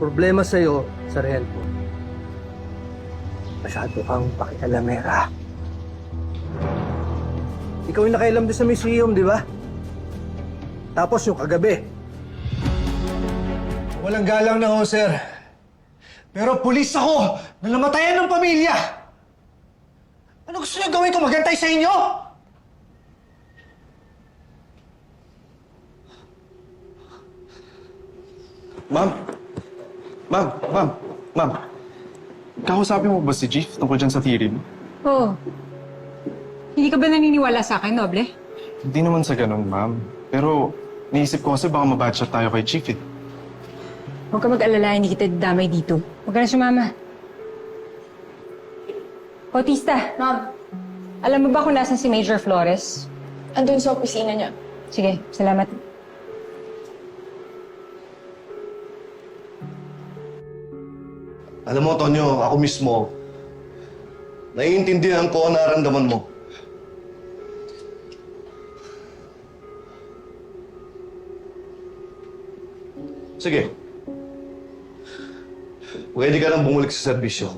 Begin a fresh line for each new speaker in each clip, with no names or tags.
problema sa'yo, Sargento, masyado kang pakialamera. Ikaw yung nakailam doon sa museum, di ba? Tapos yung kagabi.
Walang galang na ho, sir. Pero pulis ako na namatayan ng pamilya. Ano gusto niyo gawin ko? Magantay sa inyo?
Ma'am! Ma'am! Kausapin mo ba si Chief tungkol dyan sa theory mo?
Oo. Hindi ka ba naniniwala sa akin, Noble?
Hindi naman sa ganun, ma'am. Pero naisip ko kasi baka mabatshot tayo kay Chief eh.
Huwag ka mag-alala, hindi kita damay dito. Huwag ka na sumama. Bautista,
Ma'am,
alam mo ba kung nasan si Major Flores?
andun sa opisina niya.
Sige, salamat.
Alam mo, Tonyo, ako mismo, naiintindihan ko ang nararamdaman mo. Sige. Pwede ka nang bumalik sa serbisyo.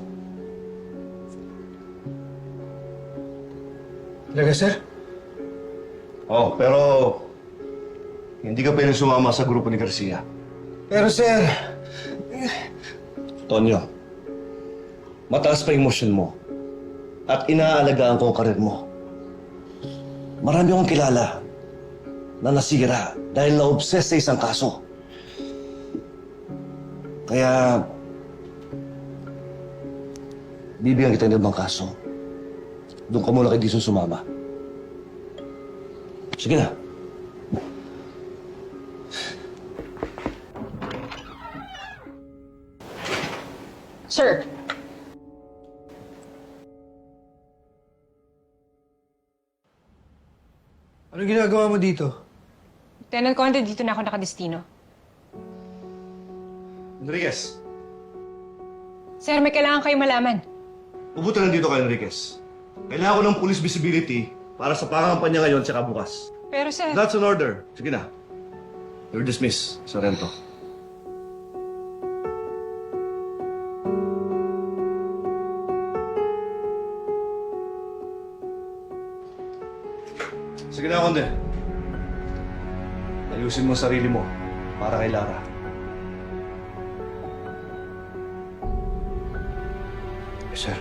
Talaga, sir?
Oh, pero hindi ka pwedeng sumama sa grupo ni Garcia.
Pero, sir,
Tonyo, mataas pa yung emosyon mo at inaalagaan ko ang karir mo. Marami akong kilala na nasira dahil na-obsess sa isang kaso. Kaya, bibigyan kita ng ibang kaso. Doon ka muna kay Dison sumama. Sige na.
Sir,
ano ginagawa mo dito?
Lieutenant Conde, dito na ako nakadestino.
Enriquez,
Sir, may kailangan kayo malaman.
pupunta lang dito kay Enriquez. Kailangan ko ng police visibility para sa pangangampanya ngayon tsaka bukas.
Pero sir...
That's an order. Sige na. You're dismissed, Sorrento. Sige na, Conde. Ayusin mo ang sarili mo para kay Lara.
Yes, sir.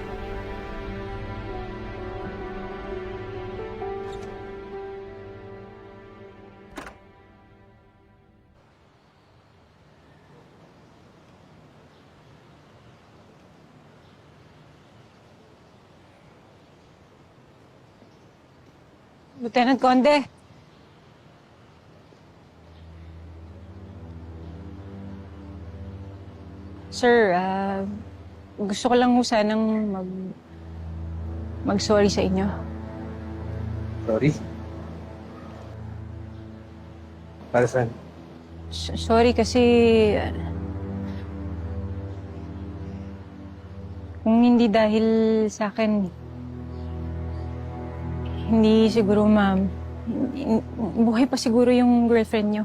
Lieutenant Conde. Sir, gusto ko lang ho sanang mag-sorry sa inyo.
Sorry. Para saan?
Sorry kasi... kung hindi dahil sa akin, hindi siguro, ma'am. Buhay pa siguro yung girlfriend niyo.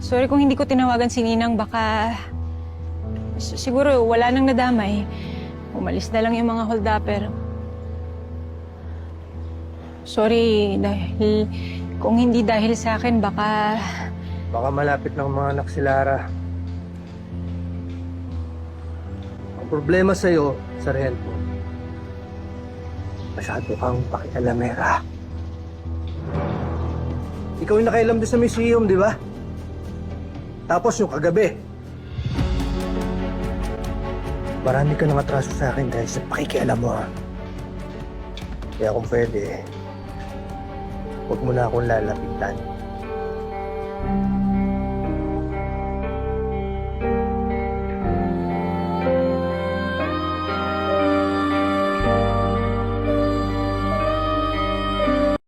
Sorry kung hindi ko tinawagan si Ninang, baka... siguro wala nang nadamay. Umalis na lang yung mga hold-upper. Sorry, dahil... kung hindi dahil sa akin, baka...
Baka malapit ng mga anak si Lara. Ang problema sa'yo, Sargento, masyado kang pakialamera. Ikaw yung nakailam doon sa museum, di ba? Tapos yung kagabi. Marami ka nang atraso sa akin dahil sa pakikialam mo, ha? Kaya kung pwede, huwag mo na akong lalapitan.